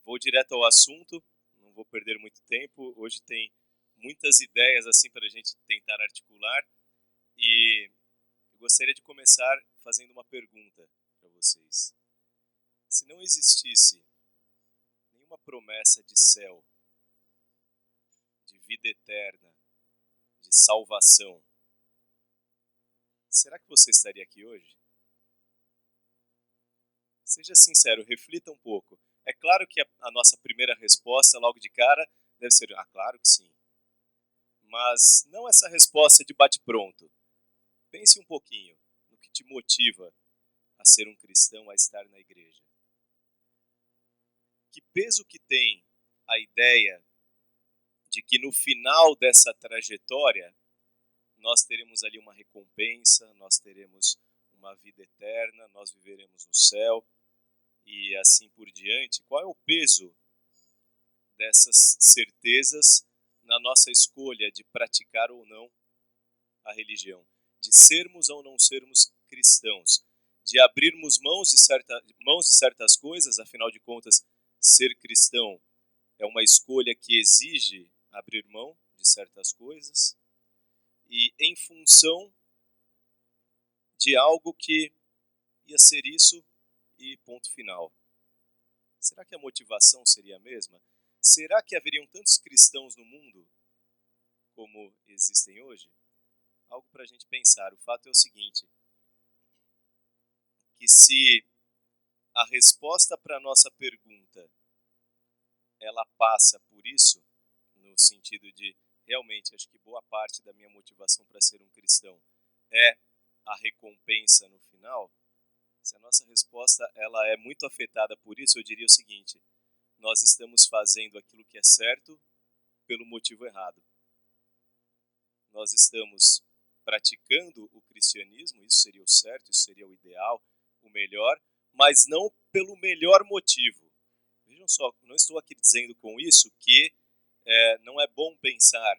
Vou direto ao assunto, não vou perder muito tempo. Hoje tem muitas ideias assim para a gente tentar articular e eu gostaria de começar fazendo uma pergunta para vocês. Se não existisse nenhuma promessa de céu, de vida eterna, de salvação, será que você estaria aqui hoje? Seja sincero, reflita um pouco. É claro que a nossa primeira resposta, logo de cara, deve ser: ah, claro que sim. Mas não essa resposta de bate-pronto. Pense um pouquinho no que te motiva a ser um cristão, a estar na igreja. Que peso que tem a ideia de que no final dessa trajetória nós teremos ali uma recompensa, nós teremos uma vida eterna, nós viveremos no céu e assim por diante? Qual é o peso dessas certezas na nossa escolha de praticar ou não a religião, de sermos ou não sermos cristãos, de abrirmos mãos de certas coisas? Afinal de contas, ser cristão é uma escolha que exige abrir mão de certas coisas, e em função de algo que ia ser isso e ponto final. Será que a motivação seria a mesma? Será que haveriam tantos cristãos no mundo como existem hoje? Algo para a gente pensar. O fato é o seguinte, que se a resposta para a nossa pergunta ela passa por isso, no sentido de realmente acho que boa parte da minha motivação para ser um cristão é a recompensa no final, se a nossa resposta ela é muito afetada por isso, eu diria o seguinte: nós estamos fazendo aquilo que é certo pelo motivo errado. Nós estamos praticando o cristianismo, isso seria o certo, isso seria o ideal, o melhor, mas não pelo melhor motivo. Vejam só, não estou aqui dizendo com isso que não é bom pensar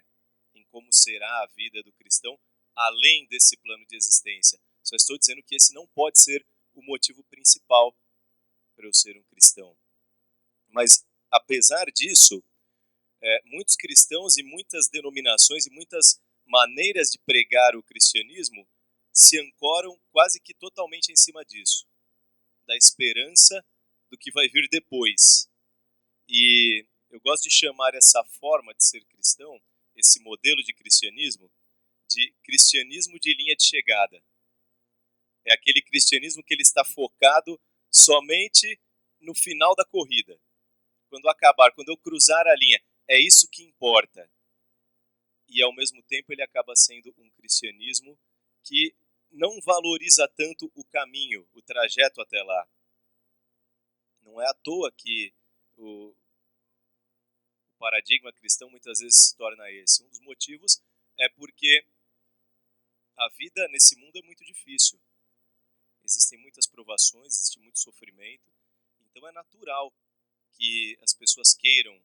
em como será a vida do cristão além desse plano de existência. Só estou dizendo que esse não pode ser o motivo principal para eu ser um cristão. Mas, apesar disso, muitos cristãos e muitas denominações e muitas maneiras de pregar o cristianismo se ancoram quase que totalmente em cima disso, da esperança do que vai vir depois. E eu gosto de chamar essa forma de ser cristão, esse modelo de cristianismo de linha de chegada. É aquele cristianismo que ele está focado somente no final da corrida. Quando acabar, quando eu cruzar a linha, é isso que importa. E ao mesmo tempo ele acaba sendo um cristianismo que não valoriza tanto o caminho, o trajeto até lá. Não é à toa que o paradigma cristão muitas vezes se torna esse. Um dos motivos é porque a vida nesse mundo é muito difícil. Existem muitas provações, existe muito sofrimento. Então é natural que as pessoas queiram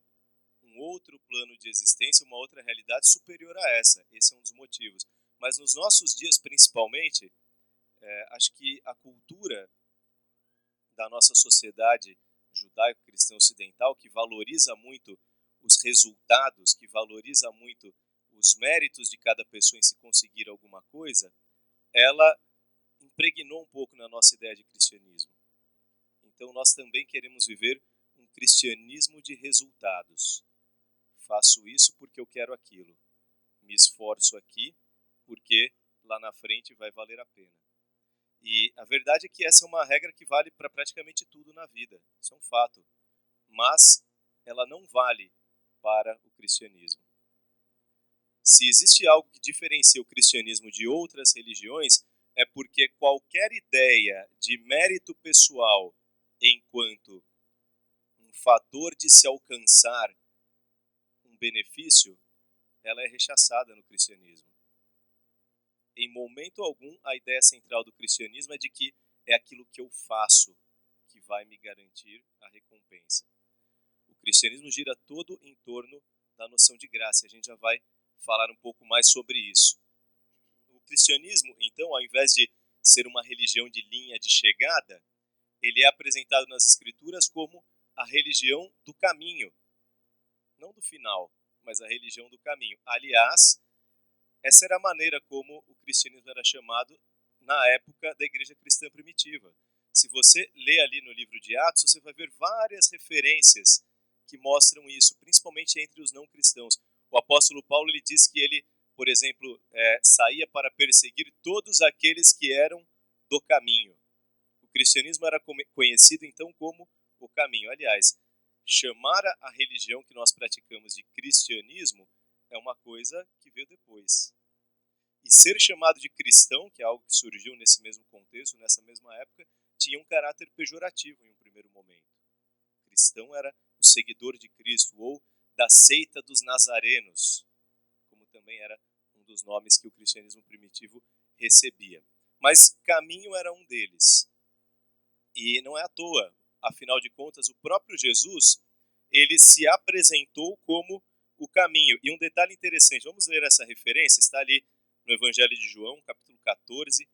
um outro plano de existência, uma outra realidade superior a essa. Esse é um dos motivos. Mas nos nossos dias, principalmente, acho que a cultura da nossa sociedade judaico-cristã ocidental, que valoriza muito os resultados, que valoriza muito os méritos de cada pessoa em se conseguir alguma coisa, ela impregnou um pouco na nossa ideia de cristianismo. Então nós também queremos viver um cristianismo de resultados. Faço isso porque eu quero aquilo. Me esforço aqui porque lá na frente vai valer a pena. E a verdade é que essa é uma regra que vale para praticamente tudo na vida. Isso é um fato. Mas ela não vale para o cristianismo. Se existe algo que diferencia o cristianismo de outras religiões, é porque qualquer ideia de mérito pessoal enquanto um fator de se alcançar um benefício, ela é rechaçada no cristianismo. Em momento algum, a ideia central do cristianismo é de que é aquilo que eu faço que vai me garantir a recompensa. O cristianismo gira todo em torno da noção de graça. A gente já vai falar um pouco mais sobre isso. O cristianismo, então, ao invés de ser uma religião de linha de chegada, ele é apresentado nas escrituras como a religião do caminho, não do final, mas a religião do caminho. Aliás, essa era a maneira como o cristianismo era chamado na época da igreja cristã primitiva. Se você lê ali no livro de Atos, você vai ver várias referências que mostram isso, principalmente entre os não cristãos. O apóstolo Paulo ele diz que ele, por exemplo, saía para perseguir todos aqueles que eram do caminho. O cristianismo era conhecido então como o caminho. Aliás, chamar a religião que nós praticamos de cristianismo é uma coisa que veio depois. E ser chamado de cristão, que é algo que surgiu nesse mesmo contexto, nessa mesma época, tinha um caráter pejorativo em um primeiro momento. O cristão era o seguidor de Cristo, ou da seita dos nazarenos, como também era um dos nomes que o cristianismo primitivo recebia. Mas caminho era um deles. E não é à toa, afinal de contas, o próprio Jesus, ele se apresentou como o caminho. E um detalhe interessante, vamos ler essa referência, está ali no Evangelho de João, capítulo 14.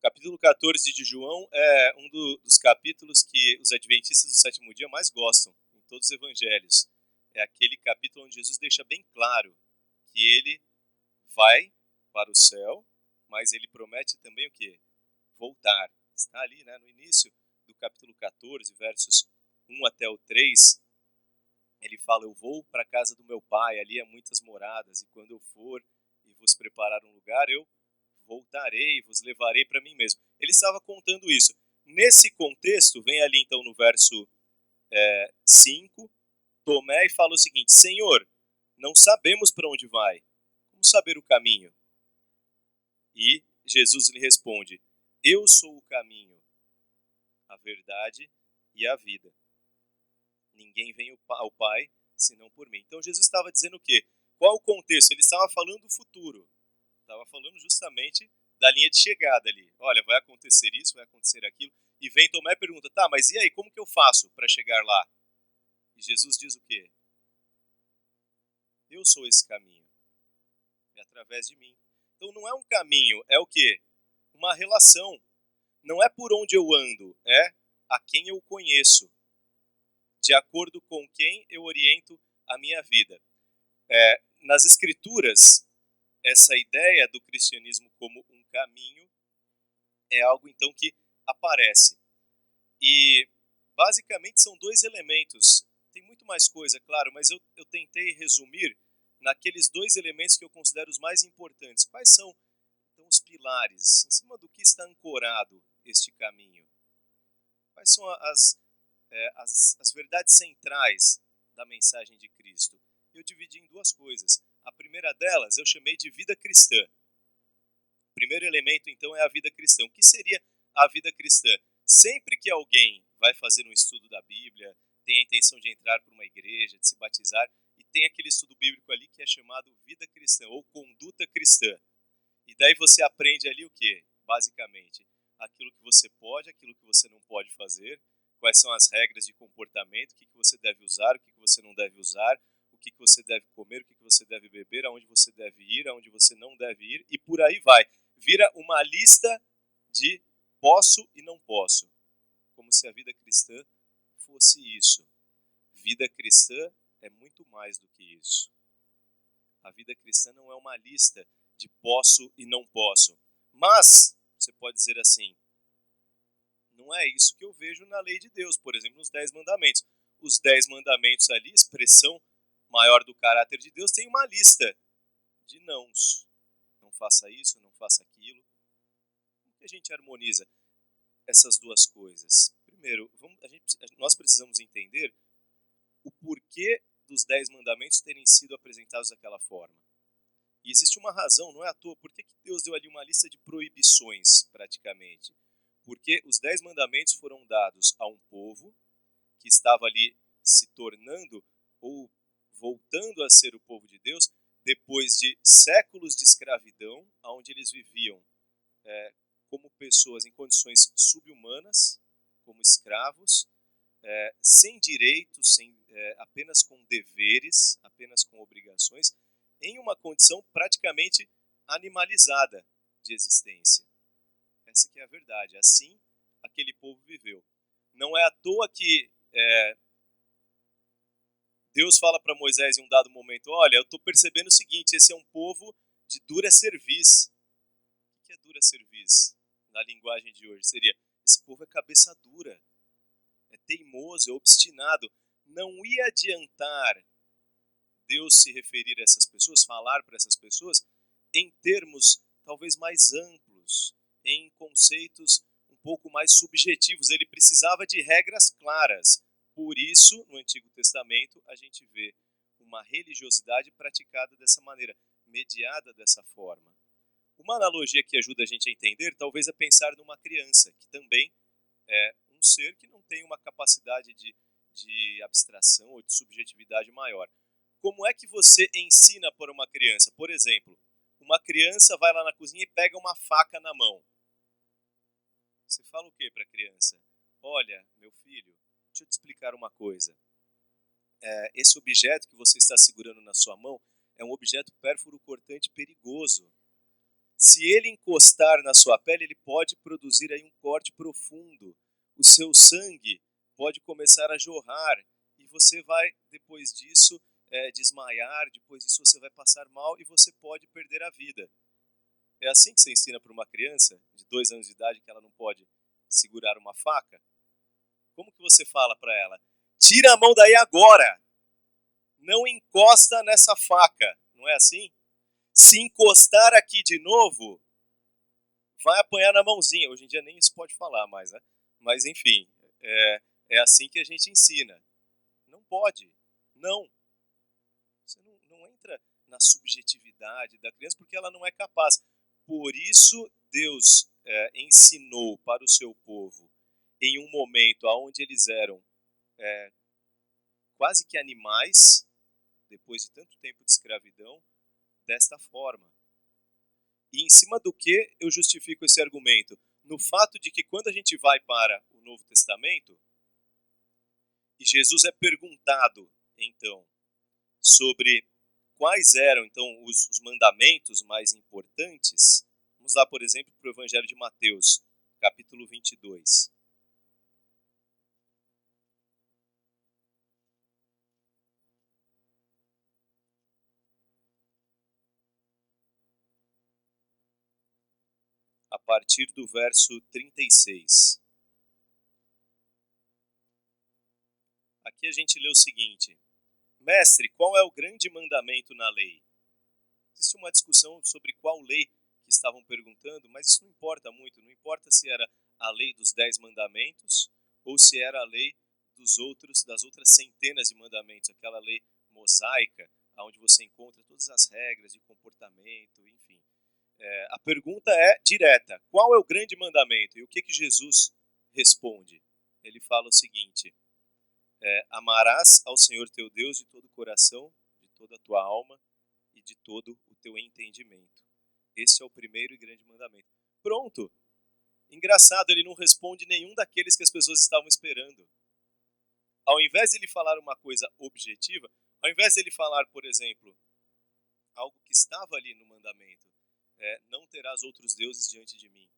Capítulo 14 de João é um dos capítulos que os adventistas do sétimo dia mais gostam, em todos os evangelhos. É aquele capítulo onde Jesus deixa bem claro que ele vai para o céu, mas ele promete também o quê? Voltar. Está ali, né, no início do capítulo 14, versos 1 até o 3, ele fala, eu vou para a casa do meu pai, ali há muitas moradas, e quando eu for e vos preparar um lugar, eu voltarei e vos levarei para mim mesmo. Ele estava contando isso. Nesse contexto, vem ali então no verso 5, Tomé e fala o seguinte, Senhor, não sabemos para onde vai, como saber o caminho? E Jesus lhe responde, eu sou o caminho, a verdade e a vida. Ninguém vem ao Pai senão por mim. Então Jesus estava dizendo o quê? Qual o contexto? Ele estava falando do futuro. Estava falando justamente da linha de chegada ali. Olha, vai acontecer isso, vai acontecer aquilo. E vem Tomé e pergunta, tá, mas e aí, como que eu faço para chegar lá? E Jesus diz o quê? Eu sou esse caminho. É através de mim. Então não é um caminho, é o quê? Uma relação. Não é por onde eu ando, é a quem eu conheço. De acordo com quem eu oriento a minha vida. Nas Escrituras, essa ideia do cristianismo como um caminho é algo então que aparece. E basicamente são dois elementos. Tem muito mais coisa, claro, mas eu tentei resumir naqueles dois elementos que eu considero os mais importantes. Quais são então os pilares? Em cima do que está ancorado este caminho? Quais são as verdades centrais da mensagem de Cristo? Eu dividi em duas coisas. A primeira delas eu chamei de vida cristã. O primeiro elemento, então, é a vida cristã. O que seria a vida cristã? Sempre que alguém vai fazer um estudo da Bíblia, tem a intenção de entrar para uma igreja, de se batizar, e tem aquele estudo bíblico ali que é chamado vida cristã ou conduta cristã. E daí você aprende ali o quê? Basicamente, aquilo que você pode, aquilo que você não pode fazer, quais são as regras de comportamento, o que você deve usar, o que você não deve usar, o que você deve comer, o que você deve beber, aonde você deve ir, aonde você não deve ir, e por aí vai. Vira uma lista de posso e não posso, como se a vida cristã fosse isso. Vida cristã é muito mais do que isso. A vida cristã não é uma lista de posso e não posso. Mas, você pode dizer assim, não é isso que eu vejo na lei de Deus, por exemplo, nos 10 mandamentos. Os 10 mandamentos ali, expressão maior do caráter de Deus, tem uma lista de nãos. Não faça isso, não faça aquilo. Como que a gente harmoniza essas duas coisas? Primeiro, nós precisamos entender o porquê dos 10 mandamentos terem sido apresentados daquela forma. E existe uma razão, não é à toa. Por que Deus deu ali uma lista de proibições, praticamente? Porque os 10 mandamentos foram dados a um povo que estava ali se tornando ou voltando a ser o povo de Deus depois de séculos de escravidão, onde eles viviam como pessoas em condições subhumanas, como escravos, sem direitos, apenas com deveres, apenas com obrigações, em uma condição praticamente animalizada de existência. Essa que é a verdade. Assim, aquele povo viveu. Não é à toa que Deus fala para Moisés em um dado momento, olha, eu estou percebendo o seguinte, esse é um povo de dura cerviz. O que é dura cerviz? Na linguagem de hoje seria, esse povo é cabeça dura, é teimoso, é obstinado. Não ia adiantar Deus se referir a essas pessoas, falar para essas pessoas, em termos talvez mais amplos, em conceitos um pouco mais subjetivos. Ele precisava de regras claras. Por isso, no Antigo Testamento, a gente vê uma religiosidade praticada dessa maneira, mediada dessa forma. Uma analogia que ajuda a gente a entender, talvez, é pensar numa criança, que também é um ser que não tem uma capacidade de abstração ou de subjetividade maior. Como é que você ensina para uma criança? Por exemplo, uma criança vai lá na cozinha e pega uma faca na mão. Você fala o que para a criança? Olha, meu filho, deixa eu te explicar uma coisa. Esse objeto que você está segurando na sua mão é um objeto pérfuro cortante perigoso. Se ele encostar na sua pele, ele pode produzir aí um corte profundo. O seu sangue pode começar a jorrar e você vai, depois disso, desmaiar, depois disso você vai passar mal e você pode perder a vida. É assim que você ensina para uma criança de 2 anos de idade que ela não pode segurar uma faca? Como que você fala para ela? Tira a mão daí agora! Não encosta nessa faca, não é assim? Se encostar aqui de novo, vai apanhar na mãozinha. Hoje em dia nem isso pode falar mais, né? Mas enfim, é assim que a gente ensina. Não pode, não. Você não entra na subjetividade da criança porque ela não é capaz. Por isso, Deus ensinou para o seu povo, em um momento onde eles eram quase que animais, depois de tanto tempo de escravidão, desta forma. E em cima do que eu justifico esse argumento? No fato de que quando a gente vai para o Novo Testamento, e Jesus é perguntado, então, sobre quais eram, então, os mandamentos mais importantes, vamos lá, por exemplo, para o Evangelho de Mateus, capítulo 22. A partir do verso 36. Aqui a gente lê o seguinte: Mestre, qual é o grande mandamento na lei? Existe uma discussão sobre qual lei que estavam perguntando, mas isso não importa muito. Não importa se era a lei dos 10 mandamentos ou se era a lei das outras centenas de mandamentos, aquela lei mosaica, onde você encontra todas as regras de comportamento, enfim. A pergunta é direta: qual é o grande mandamento? E o que Jesus responde? Ele fala o seguinte: amarás ao Senhor teu Deus de todo o coração, de toda a tua alma e de todo o teu entendimento. Este é o primeiro e grande mandamento. Pronto. Engraçado, ele não responde nenhum daqueles que as pessoas estavam esperando. Ao invés de ele falar uma coisa objetiva, ao invés de ele falar, por exemplo, algo que estava ali no mandamento, não terás outros deuses diante de mim,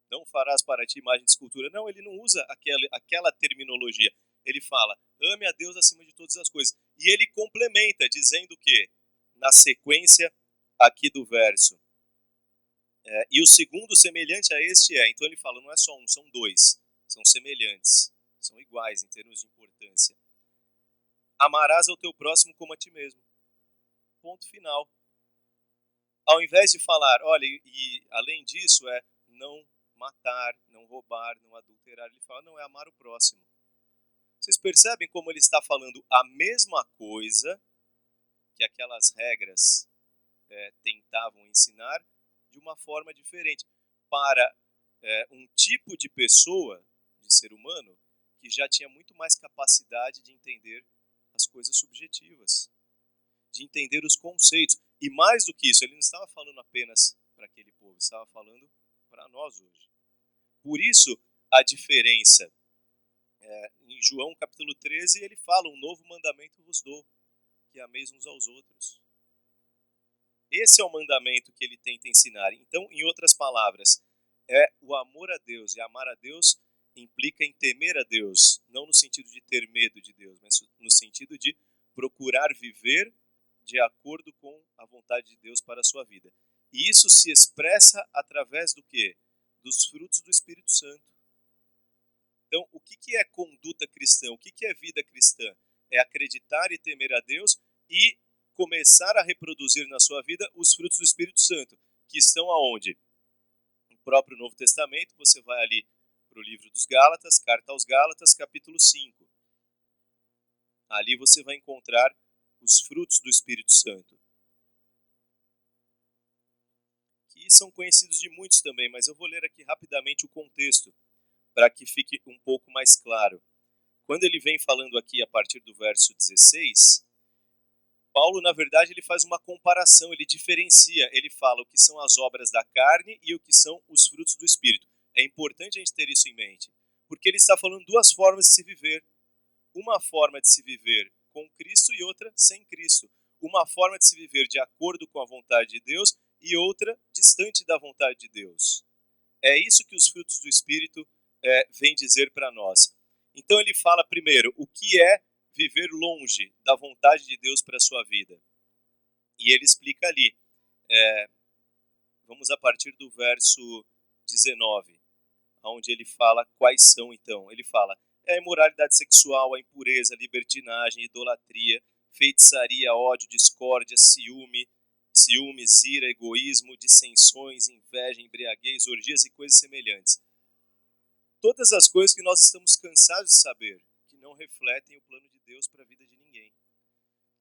não farás para ti imagem de escultura. Não, ele não usa aquela terminologia. Ele fala, ame a Deus acima de todas as coisas. E ele complementa, dizendo que, na sequência aqui do verso, e o segundo semelhante a este então ele fala, não é só um, são dois, são semelhantes, são iguais em termos de importância. Amarás ao teu próximo como a ti mesmo. Ponto final. Ao invés de falar, olha, e além disso não matar, não roubar, não adulterar, ele fala, não, é amar o próximo. Vocês percebem como ele está falando a mesma coisa que aquelas regras tentavam ensinar de uma forma diferente para um tipo de pessoa, de ser humano, que já tinha muito mais capacidade de entender as coisas subjetivas, de entender os conceitos. E mais do que isso, ele não estava falando apenas para aquele povo, estava falando para nós hoje. Por isso, a diferença. Em João capítulo 13, ele fala, um novo mandamento vos dou, que ameis uns aos outros. Esse é o mandamento que ele tenta ensinar. Então, em outras palavras, é o amor a Deus. E amar a Deus implica em temer a Deus, não no sentido de ter medo de Deus, mas no sentido de procurar viver de acordo com a vontade de Deus para a sua vida. E isso se expressa através do quê? Dos frutos do Espírito Santo. Então, o que é conduta cristã? O que é vida cristã? É acreditar e temer a Deus e começar a reproduzir na sua vida os frutos do Espírito Santo, que estão aonde? No próprio Novo Testamento, você vai ali para o livro dos Gálatas, carta aos Gálatas, capítulo 5. Ali você vai encontrar os frutos do Espírito Santo, que são conhecidos de muitos também, mas eu vou ler aqui rapidamente o contexto, para que fique um pouco mais claro. Quando ele vem falando aqui a partir do verso 16, Paulo, na verdade, ele faz uma comparação, ele diferencia, ele fala o que são as obras da carne e o que são os frutos do Espírito. É importante a gente ter isso em mente, porque ele está falando duas formas de se viver. Uma forma de se viver com Cristo e outra sem Cristo. Uma forma de se viver de acordo com a vontade de Deus e outra distante da vontade de Deus. É isso que os frutos do Espírito vêm dizer para nós. Então ele fala primeiro o que é viver longe da vontade de Deus para a sua vida. E ele explica ali, vamos a partir do verso 19, onde ele fala quais são então. Ele fala, a imoralidade sexual, a impureza, a libertinagem, a idolatria, feitiçaria, ódio, discórdia, ciúmes, ira, egoísmo, dissensões, inveja, embriaguez, orgias e coisas semelhantes. Todas as coisas que nós estamos cansados de saber, que não refletem o plano de Deus para a vida de ninguém,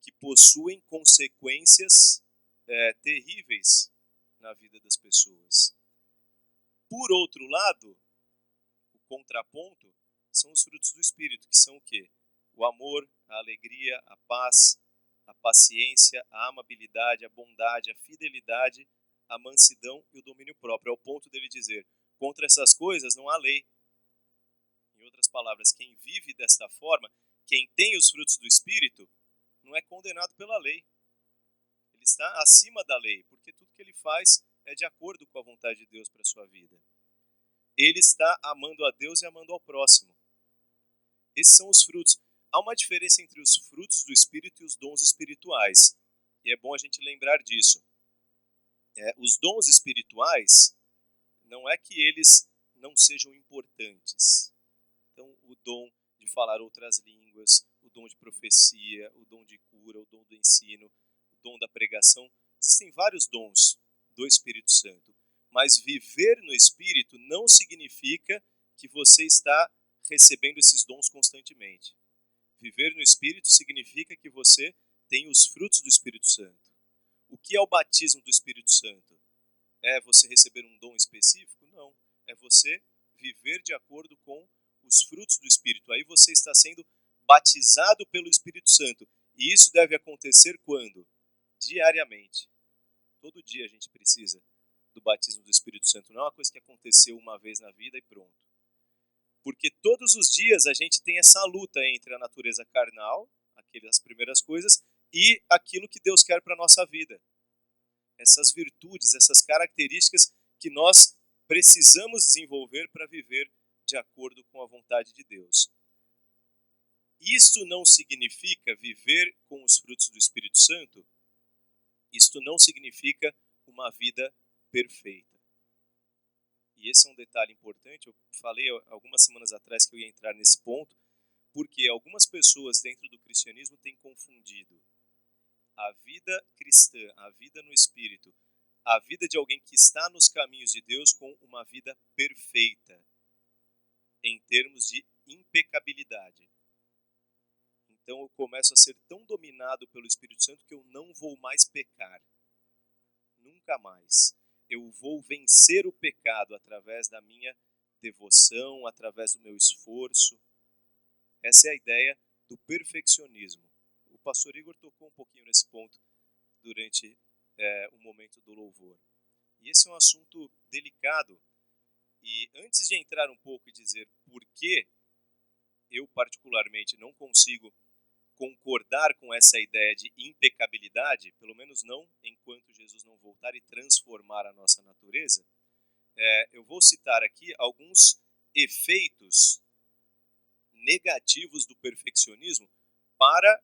que possuem consequências terríveis na vida das pessoas. Por outro lado, o contraponto são os frutos do Espírito, que são o quê? O amor, a alegria, a paz, a paciência, a amabilidade, a bondade, a fidelidade, a mansidão e o domínio próprio. Ao ponto dele dizer, contra essas coisas não há lei. Em outras palavras, quem vive desta forma, quem tem os frutos do Espírito, não é condenado pela lei. Ele está acima da lei, porque tudo que ele faz é de acordo com a vontade de Deus para a sua vida. Ele está amando a Deus e amando ao próximo. Esses são os frutos. Há uma diferença entre os frutos do Espírito e os dons espirituais. E é bom a gente lembrar disso. Os dons espirituais, não é que eles não sejam importantes. Então, o dom de falar outras línguas, o dom de profecia, o dom de cura, o dom do ensino, o dom da pregação. Existem vários dons do Espírito Santo. Mas viver no Espírito não significa que você está recebendo esses dons constantemente. Viver no Espírito significa que você tem os frutos do Espírito Santo. O que é o batismo do Espírito Santo? É você receber um dom específico? Não. É você viver de acordo com os frutos do Espírito. Aí você está sendo batizado pelo Espírito Santo. E isso deve acontecer quando? Diariamente. Todo dia a gente precisa do batismo do Espírito Santo. Não é uma coisa que aconteceu uma vez na vida e pronto. Porque todos os dias a gente tem essa luta entre a natureza carnal, aquelas primeiras coisas, e aquilo que Deus quer para a nossa vida. Essas virtudes, essas características que nós precisamos desenvolver para viver de acordo com a vontade de Deus. Isto não significa viver com os frutos do Espírito Santo, isto não significa uma vida perfeita. E esse é um detalhe importante, eu falei algumas semanas atrás que eu ia entrar nesse ponto, porque algumas pessoas dentro do cristianismo têm confundido a vida cristã, a vida no Espírito, a vida de alguém que está nos caminhos de Deus com uma vida perfeita, em termos de impecabilidade. Então eu começo a ser tão dominado pelo Espírito Santo que eu não vou mais pecar. Nunca mais. Eu vou vencer o pecado através da minha devoção, através do meu esforço. Essa é a ideia do perfeccionismo. O pastor Igor tocou um pouquinho nesse ponto durante o momento do louvor. E esse é um assunto delicado. E antes de entrar um pouco e dizer por que eu particularmente não consigo concordar com essa ideia de impecabilidade, pelo menos não enquanto Jesus não voltar e transformar a nossa natureza, eu vou citar aqui alguns efeitos negativos do perfeccionismo para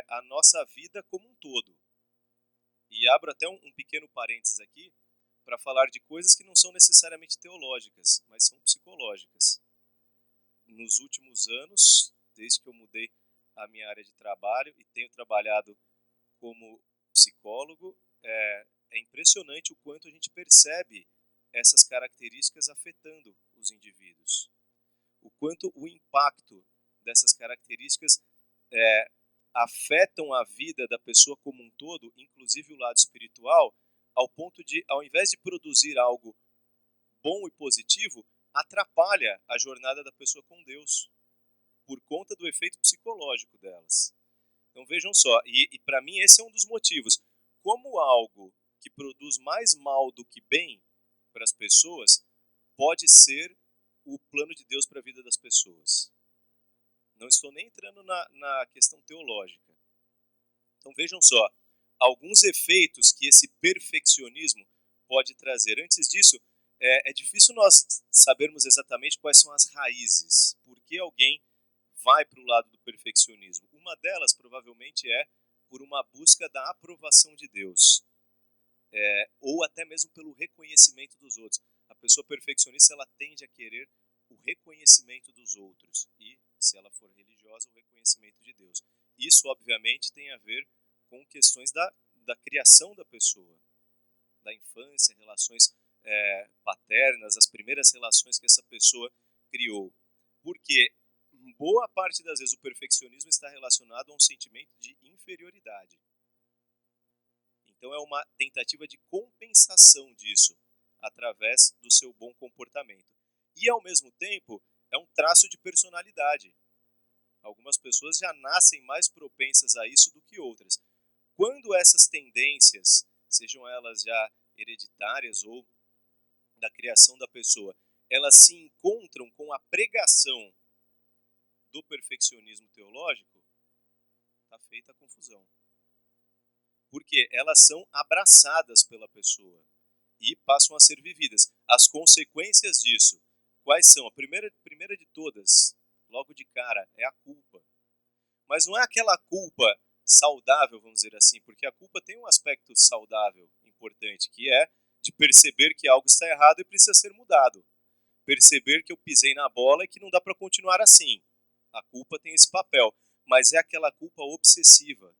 a nossa vida como um todo. E abro até um pequeno parênteses aqui para falar de coisas que não são necessariamente teológicas, mas são psicológicas. Nos últimos anos, desde que eu mudei a minha área de trabalho e tenho trabalhado como psicólogo, é impressionante o quanto a gente percebe essas características afetando os indivíduos. O quanto o impacto dessas características afetam a vida da pessoa como um todo, inclusive o lado espiritual, ao ponto de, ao invés de produzir algo bom e positivo, atrapalha a jornada da pessoa com Deus, por conta do efeito psicológico delas. Então vejam só, e para mim esse é um dos motivos. Como algo que produz mais mal do que bem para as pessoas pode ser o plano de Deus para a vida das pessoas. Não estou nem entrando na questão teológica. Então vejam só, alguns efeitos que esse perfeccionismo pode trazer. Antes disso, é difícil nós sabermos exatamente quais são as raízes. Por que alguém vai para o lado do perfeccionismo? Uma delas provavelmente é por uma busca da aprovação de Deus, ou até mesmo pelo reconhecimento dos outros. A pessoa perfeccionista ela tende a querer o reconhecimento dos outros e, se ela for religiosa, o reconhecimento de Deus. Isso, obviamente, tem a ver com questões da criação da pessoa, da infância, relações paternas, as primeiras relações que essa pessoa criou. Porque boa parte das vezes o perfeccionismo está relacionado a um sentimento de inferioridade. Então é uma tentativa de compensação disso através do seu bom comportamento. E ao mesmo tempo é um traço de personalidade. Algumas pessoas já nascem mais propensas a isso do que outras. Quando essas tendências, sejam elas já hereditárias ou da criação da pessoa, elas se encontram com a pregação do perfeccionismo teológico, está feita a confusão. Porque elas são abraçadas pela pessoa e passam a ser vividas. As consequências disso, quais são? A primeira de todas, logo de cara, é a culpa. Mas não é aquela culpa saudável, vamos dizer assim, porque a culpa tem um aspecto saudável importante, que é de perceber que algo está errado e precisa ser mudado. Perceber que eu pisei na bola e que não dá para continuar assim. A culpa tem esse papel, mas é aquela culpa obsessiva,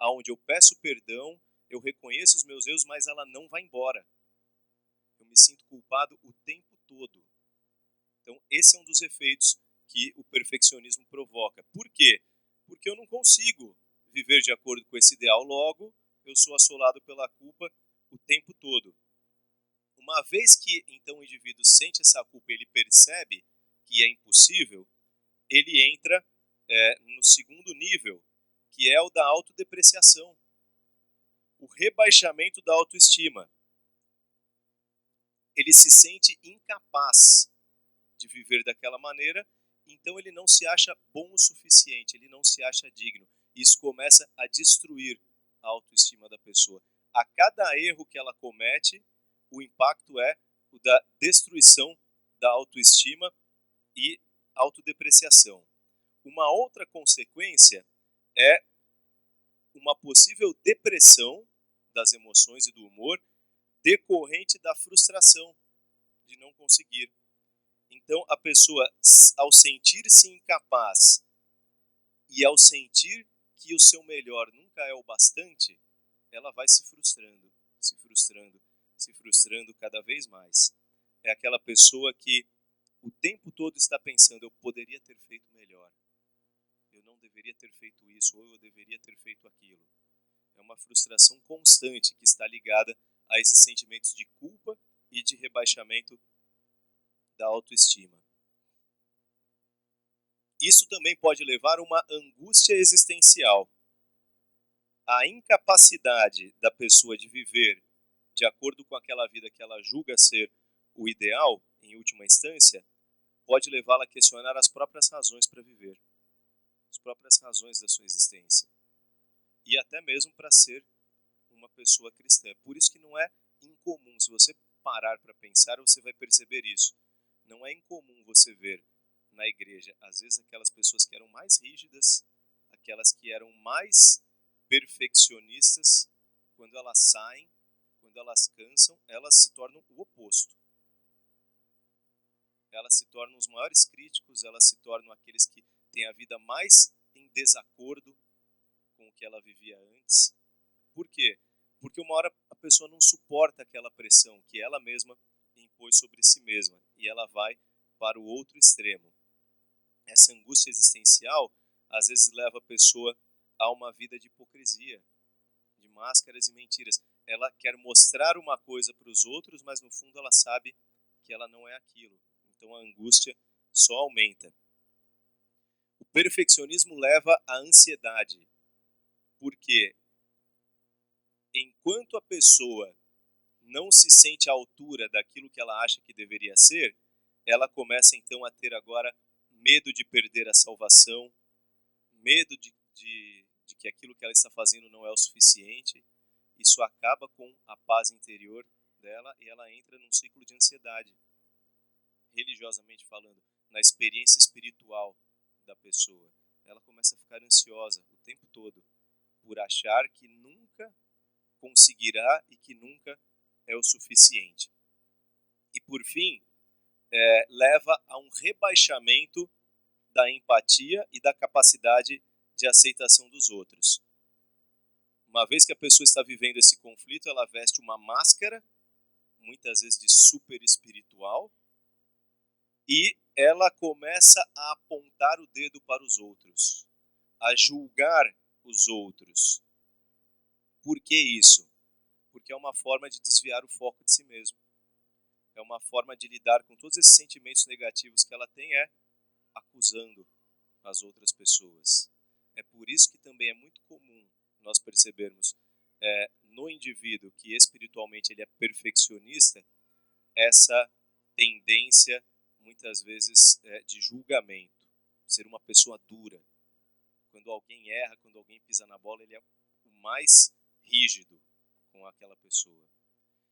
onde eu peço perdão, eu reconheço os meus erros, mas ela não vai embora. Eu me sinto culpado o tempo todo. Então, esse é um dos efeitos que o perfeccionismo provoca. Por quê? Porque eu não consigo viver de acordo com esse ideal, logo eu sou assolado pela culpa o tempo todo. Uma vez que então o indivíduo sente essa culpa, ele percebe que é impossível, ele entra no segundo nível, que é o da autodepreciação, o rebaixamento da autoestima. Ele se sente incapaz de viver daquela maneira, então ele não se acha bom o suficiente, ele não se acha digno. Isso começa a destruir a autoestima da pessoa. A cada erro que ela comete, o impacto é o da destruição da autoestima e autodepreciação. Uma outra consequência é uma possível depressão das emoções e do humor decorrente da frustração de não conseguir. Então, a pessoa, ao sentir-se incapaz e ao sentir que o seu melhor nunca é o bastante, ela vai se frustrando, se frustrando, se frustrando cada vez mais. É aquela pessoa que o tempo todo está pensando, eu poderia ter feito melhor, eu não deveria ter feito isso, ou eu deveria ter feito aquilo. É uma frustração constante que está ligada a esses sentimentos de culpa e de rebaixamento da autoestima. Isso também pode levar a uma angústia existencial. A incapacidade da pessoa de viver de acordo com aquela vida que ela julga ser o ideal, em última instância, pode levá-la a questionar as próprias razões para viver, as próprias razões da sua existência. E até mesmo para ser uma pessoa cristã. Por isso que não é incomum, se você parar para pensar, você vai perceber isso. Não é incomum você ver na igreja, às vezes, aquelas pessoas que eram mais rígidas, aquelas que eram mais perfeccionistas, quando elas saem, quando elas cansam, elas se tornam o oposto. Elas se tornam os maiores críticos, elas se tornam aqueles que têm a vida mais em desacordo com o que ela vivia antes. Por quê? Porque uma hora a pessoa não suporta aquela pressão que ela mesma impôs sobre si mesma e ela vai para o outro extremo. Essa angústia existencial às vezes leva a pessoa a uma vida de hipocrisia, de máscaras e mentiras. Ela quer mostrar uma coisa para os outros, mas no fundo ela sabe que ela não é aquilo. Então a angústia só aumenta. O perfeccionismo leva à ansiedade, porque enquanto a pessoa não se sente à altura daquilo que ela acha que deveria ser, ela começa então a ter agora medo de perder a salvação, medo de que aquilo que ela está fazendo não é o suficiente. Isso acaba com a paz interior dela e ela entra num ciclo de ansiedade, religiosamente falando, na experiência espiritual da pessoa. Ela começa a ficar ansiosa o tempo todo por achar que nunca conseguirá e que nunca é o suficiente. E por fim, leva a um rebaixamento da empatia e da capacidade de aceitação dos outros. Uma vez que a pessoa está vivendo esse conflito, ela veste uma máscara, muitas vezes de super espiritual, e ela começa a apontar o dedo para os outros, a julgar os outros. Por que isso? Porque é uma forma de desviar o foco de si mesmo. É uma forma de lidar com todos esses sentimentos negativos que ela tem, acusando as outras pessoas. É por isso que também é muito comum nós percebermos no indivíduo que espiritualmente ele é perfeccionista, essa tendência muitas vezes de julgamento, ser uma pessoa dura. Quando alguém erra, quando alguém pisa na bola, ele é o mais rígido com aquela pessoa.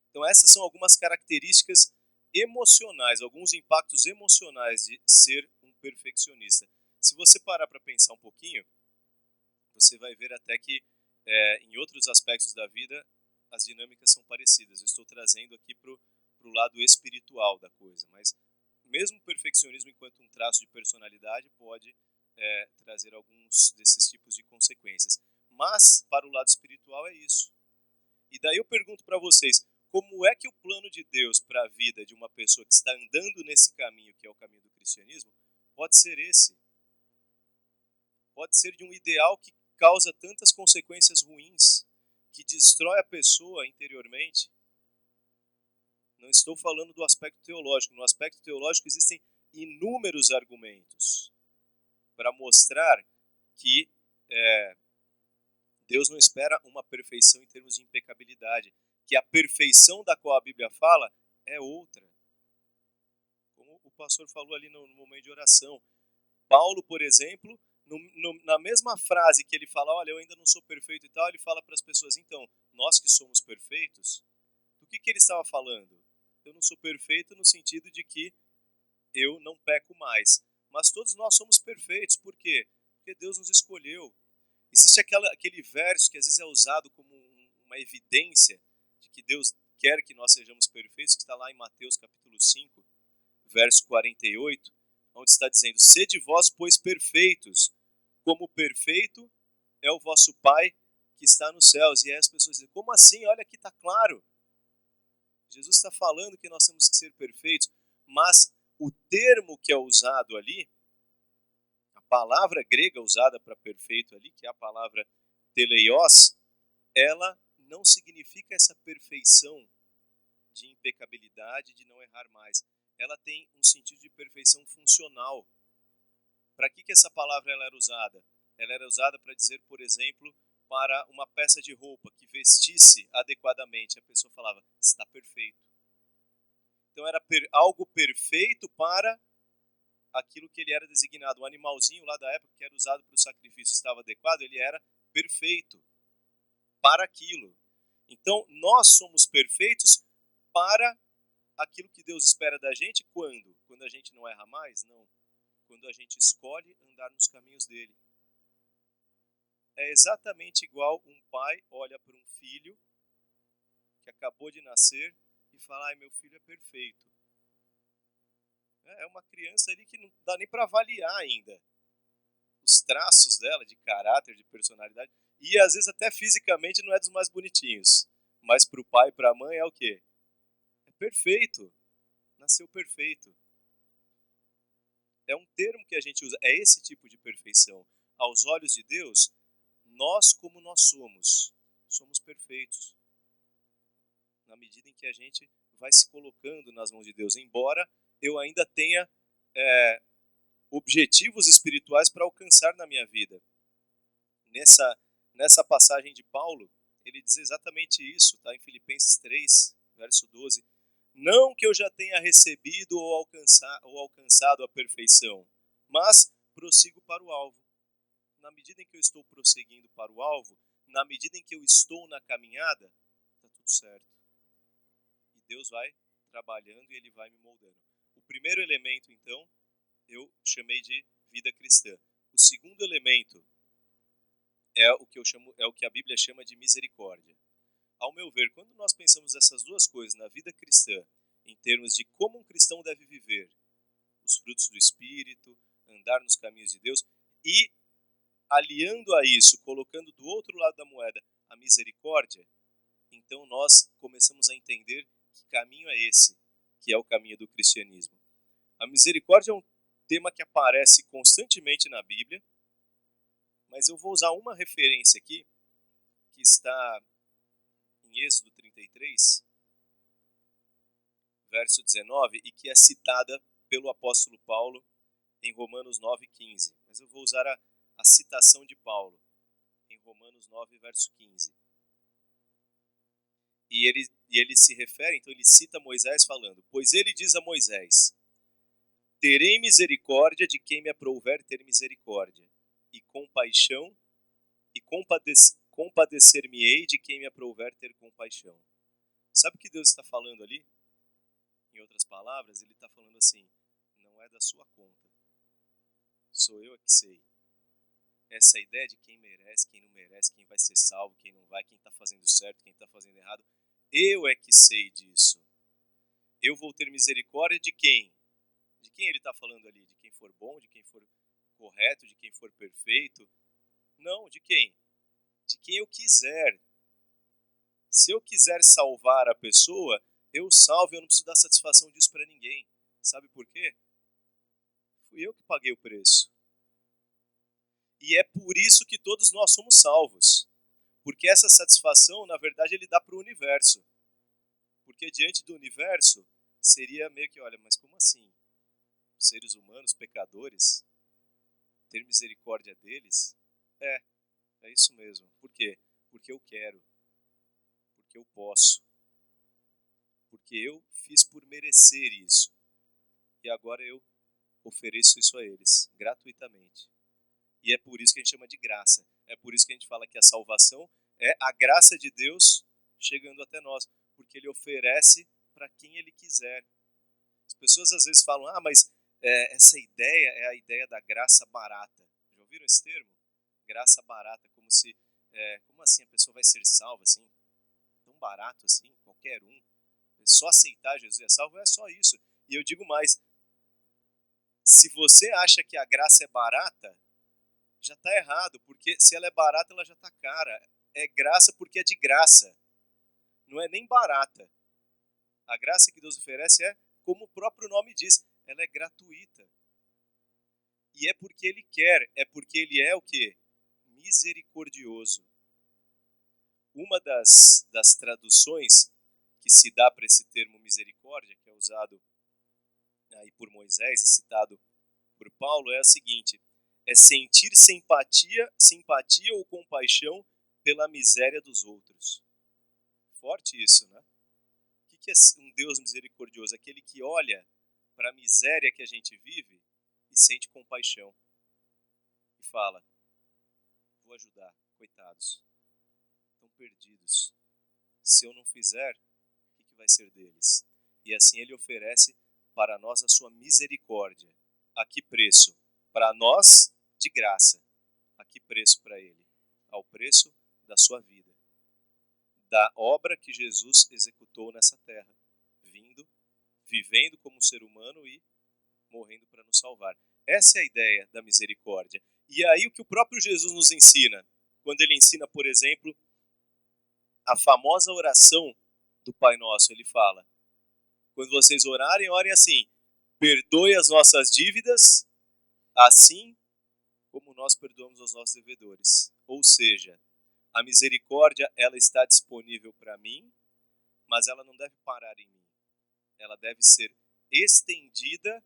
Então essas são algumas características emocionais, alguns impactos emocionais de ser um perfeccionista. Se você parar para pensar um pouquinho, você vai ver até que em outros aspectos da vida as dinâmicas são parecidas. Eu estou trazendo aqui para o lado espiritual da coisa, mas mesmo o perfeccionismo enquanto um traço de personalidade pode trazer alguns desses tipos de consequências. Mas para o lado espiritual é isso. E daí eu pergunto para vocês, como é que o plano de Deus para a vida de uma pessoa que está andando nesse caminho, que é o caminho do cristianismo, pode ser esse? Pode ser de um ideal que causa tantas consequências ruins, que destrói a pessoa interiormente. Não estou falando do aspecto teológico. No aspecto teológico existem inúmeros argumentos para mostrar que Deus não espera uma perfeição em termos de impecabilidade, que a perfeição da qual a Bíblia fala é outra. Como o pastor falou ali no momento de oração. Paulo, por exemplo, na mesma frase que ele fala, olha, eu ainda não sou perfeito e tal, ele fala para as pessoas, então, nós que somos perfeitos, do que ele estava falando? Eu não sou perfeito no sentido de que eu não peco mais, mas todos nós somos perfeitos, por quê? Porque Deus nos escolheu. Existe aquele verso que às vezes é usado como uma evidência de que Deus quer que nós sejamos perfeitos, que está lá em Mateus capítulo 5, verso 48, onde está dizendo, sede vós, pois, perfeitos, como perfeito é o vosso Pai que está nos céus. E aí as pessoas dizem, como assim? Olha aqui, está claro. Jesus está falando que nós temos que ser perfeitos, mas o termo que é usado ali, a palavra grega usada para perfeito ali, que é a palavra teleios, ela não significa essa perfeição de impecabilidade, de não errar mais. Ela tem um sentido de perfeição funcional. Para que essa palavra ela era usada? Ela era usada para dizer, por exemplo, para uma peça de roupa que vestisse adequadamente. A pessoa falava, está perfeito. Então era algo perfeito para aquilo que ele era designado. O animalzinho lá da época que era usado para o sacrifício estava adequado, ele era perfeito para aquilo. Então nós somos perfeitos para aquilo que Deus espera da gente quando? Quando a gente não erra mais? Não. Quando a gente escolhe andar nos caminhos dele. É exatamente igual um pai olha para um filho que acabou de nascer e fala: ai, meu filho é perfeito. É uma criança ali que não dá nem para avaliar ainda os traços dela, de caráter, de personalidade. E às vezes até fisicamente não é dos mais bonitinhos. Mas para o pai e para a mãe é o quê? É perfeito. Nasceu perfeito. É um termo que a gente usa. É esse tipo de perfeição. Aos olhos de Deus, nós como nós somos perfeitos. Na medida em que a gente vai se colocando nas mãos de Deus. Embora eu ainda tenha objetivos espirituais para alcançar na minha vida. Nessa passagem de Paulo, ele diz exatamente isso, tá? Em Filipenses 3, verso 12. Não que eu já tenha recebido ou alcançado a perfeição, mas prossigo para o alvo. Na medida em que eu estou prosseguindo para o alvo, na medida em que eu estou na caminhada, está tudo certo. E Deus vai trabalhando e Ele vai me moldando. O primeiro elemento, então, eu chamei de vida cristã. O segundo elemento é o que a Bíblia chama de misericórdia. Ao meu ver, quando nós pensamos essas duas coisas na vida cristã, em termos de como um cristão deve viver, os frutos do Espírito, andar nos caminhos de Deus, e aliando a isso, colocando do outro lado da moeda a misericórdia, então nós começamos a entender que caminho é esse, que é o caminho do cristianismo. A misericórdia é um tema que aparece constantemente na Bíblia, mas eu vou usar uma referência aqui, que está em Êxodo 33, verso 19, e que é citada pelo apóstolo Paulo em Romanos 9:15. Mas eu vou usar a citação de Paulo em Romanos 9, verso 15. E ele se refere, então ele cita Moisés falando: pois ele diz a Moisés: terei misericórdia de quem me aprouver ter misericórdia, e compaixão, e compadecer-me-ei de quem me aprouver ter compaixão. Sabe o que Deus está falando ali? Em outras palavras, ele está falando assim: não é da sua conta, sou eu é que sei. Essa ideia de quem merece, quem não merece, quem vai ser salvo, quem não vai, quem está fazendo certo, quem está fazendo errado, eu é que sei disso. Eu vou ter misericórdia de quem? De quem ele está falando ali? De quem for bom, de quem for correto, de quem for perfeito? Não, de quem? De quem eu quiser. Se eu quiser salvar a pessoa, eu salvo, eu não preciso dar satisfação disso para ninguém. Sabe por quê? Fui eu que paguei o preço. E é por isso que todos nós somos salvos. Porque essa satisfação, na verdade, ele dá para o universo. Porque diante do universo, seria meio que, olha, mas como assim? Seres humanos, pecadores, ter misericórdia deles? É isso mesmo. Por quê? Porque eu quero. Porque eu posso. Porque eu fiz por merecer isso. E agora eu ofereço isso a eles, gratuitamente. E é por isso que a gente chama de graça. É por isso que a gente fala que a salvação é a graça de Deus chegando até nós. Porque Ele oferece para quem Ele quiser. As pessoas às vezes falam, mas essa ideia é a ideia da graça barata. Já ouviram esse termo? Graça barata, como assim a pessoa vai ser salva assim? Tão barato assim, qualquer um. Só aceitar Jesus é salvo, é só isso. E eu digo mais, se você acha que a graça é barata, já está errado, porque se ela é barata, ela já está cara. É graça porque é de graça, não é nem barata. A graça que Deus oferece é, como o próprio nome diz, ela é gratuita. E é porque Ele quer, é porque Ele é o quê? Misericordioso. Uma das traduções que se dá para esse termo misericórdia, que é usado aí por Moisés e citado por Paulo, é a seguinte: é sentir simpatia ou compaixão pela miséria dos outros. Forte isso, né? O que é um Deus misericordioso? Aquele que olha para a miséria que a gente vive e sente compaixão. E fala, vou ajudar, coitados, estão perdidos. Se eu não fizer, o que vai ser deles? E assim ele oferece para nós a sua misericórdia. A que preço? Para nós, de graça. A que preço para ele? Ao preço da sua vida. Da obra que Jesus executou nessa terra. Vindo, vivendo como um ser humano e morrendo para nos salvar. Essa é a ideia da misericórdia. E aí o que o próprio Jesus nos ensina, quando ele ensina, por exemplo, a famosa oração do Pai Nosso, ele fala: quando vocês orarem, orem assim: perdoe as nossas dívidas, assim como nós perdoamos os nossos devedores. Ou seja, a misericórdia ela está disponível para mim, mas ela não deve parar em mim. Ela deve ser estendida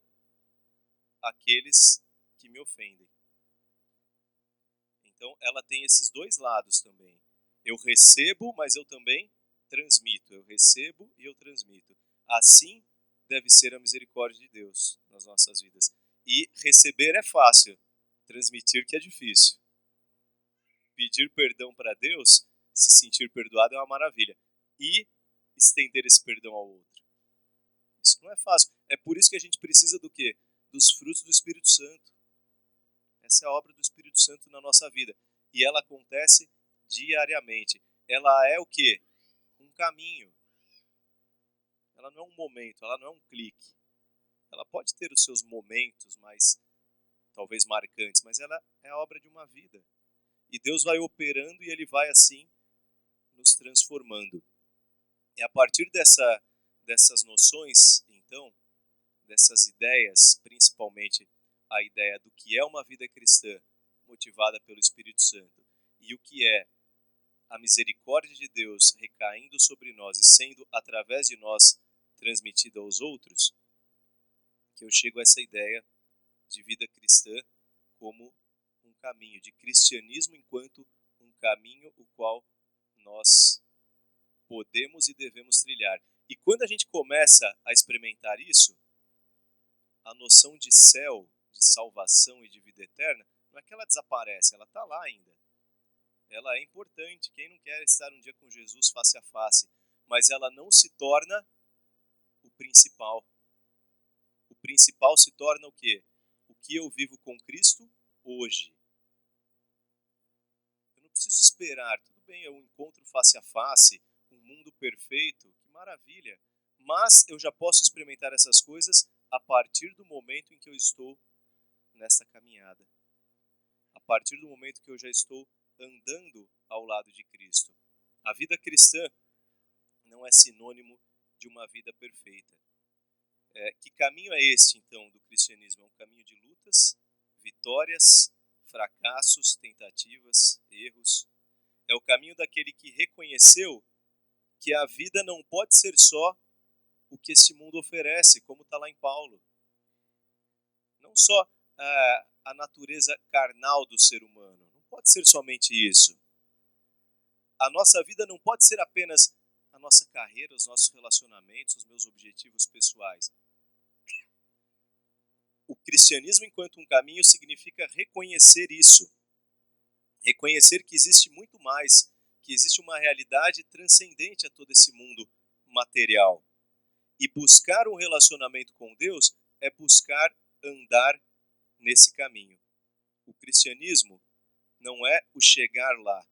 àqueles que me ofendem. Então, ela tem esses dois lados também. Eu recebo, mas eu também transmito. Eu recebo e eu transmito. Assim deve ser a misericórdia de Deus nas nossas vidas. E receber é fácil, transmitir que é difícil. Pedir perdão para Deus, se sentir perdoado é uma maravilha. E estender esse perdão ao outro. Isso não é fácil. É por isso que a gente precisa do quê? Dos frutos do Espírito Santo. Essa é a obra do Espírito Santo na nossa vida. E ela acontece diariamente. Ela é o quê? Um caminho. Ela não é um momento, ela não é um clique. Ela pode ter os seus momentos mais, talvez, marcantes, mas ela é a obra de uma vida. E Deus vai operando e Ele vai, assim, nos transformando. E a partir dessas noções, então, dessas ideias, principalmente a ideia do que é uma vida cristã motivada pelo Espírito Santo e o que é a misericórdia de Deus recaindo sobre nós e sendo através de nós transmitida aos outros, que eu chego a essa ideia de vida cristã como um caminho, de cristianismo enquanto um caminho o qual nós podemos e devemos trilhar. E quando a gente começa a experimentar isso, a noção de céu, de salvação e de vida eterna, não é que ela desaparece, ela está lá ainda. Ela é importante. Quem não quer estar um dia com Jesus face a face? Mas ela não se torna o principal. O principal se torna o quê? O que eu vivo com Cristo hoje. Eu não preciso esperar. Tudo bem, eu encontro face a face, um mundo perfeito, que maravilha. Mas eu já posso experimentar essas coisas a partir do momento em que eu estou nesta caminhada. A partir do momento que eu já estou andando ao lado de Cristo. A vida cristã não é sinônimo de uma vida perfeita. Que caminho é este, então, do cristianismo? É um caminho de lutas, vitórias, fracassos, tentativas, erros. É o caminho daquele que reconheceu que a vida não pode ser só o que esse mundo oferece, como está lá em Paulo. Não só a natureza carnal do ser humano. Não pode ser somente isso. A nossa vida não pode ser apenas a nossa carreira, os nossos relacionamentos, os meus objetivos pessoais. O cristianismo enquanto um caminho significa reconhecer isso. Reconhecer que existe muito mais, que existe uma realidade transcendente a todo esse mundo material. E buscar um relacionamento com Deus é buscar andar nesse caminho. O cristianismo não é o chegar lá.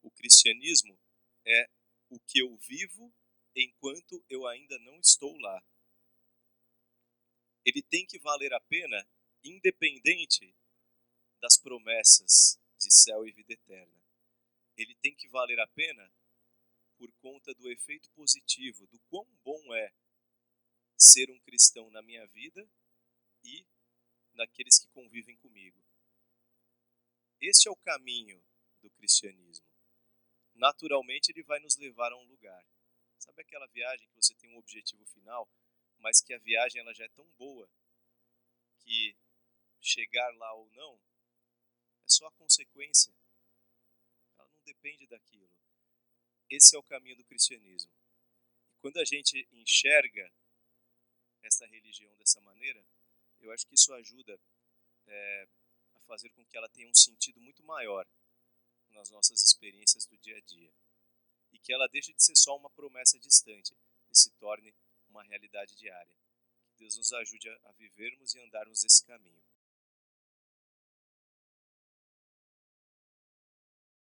O cristianismo é o que eu vivo enquanto eu ainda não estou lá. Ele tem que valer a pena, independente das promessas de céu e vida eterna. Ele tem que valer a pena por conta do efeito positivo, do quão bom é ser um cristão na minha vida e naqueles que convivem comigo. Este é o caminho do cristianismo. Naturalmente, ele vai nos levar a um lugar. Sabe aquela viagem que você tem um objetivo final, mas que a viagem ela já é tão boa que chegar lá ou não é só a consequência. Ela não depende daquilo. Esse é o caminho do cristianismo. E quando a gente enxerga essa religião dessa maneira, eu acho que isso ajuda a fazer com que ela tenha um sentido muito maior nas nossas experiências do dia a dia. E que ela deixe de ser só uma promessa distante e se torne uma realidade diária. Que Deus nos ajude a vivermos e andarmos esse caminho.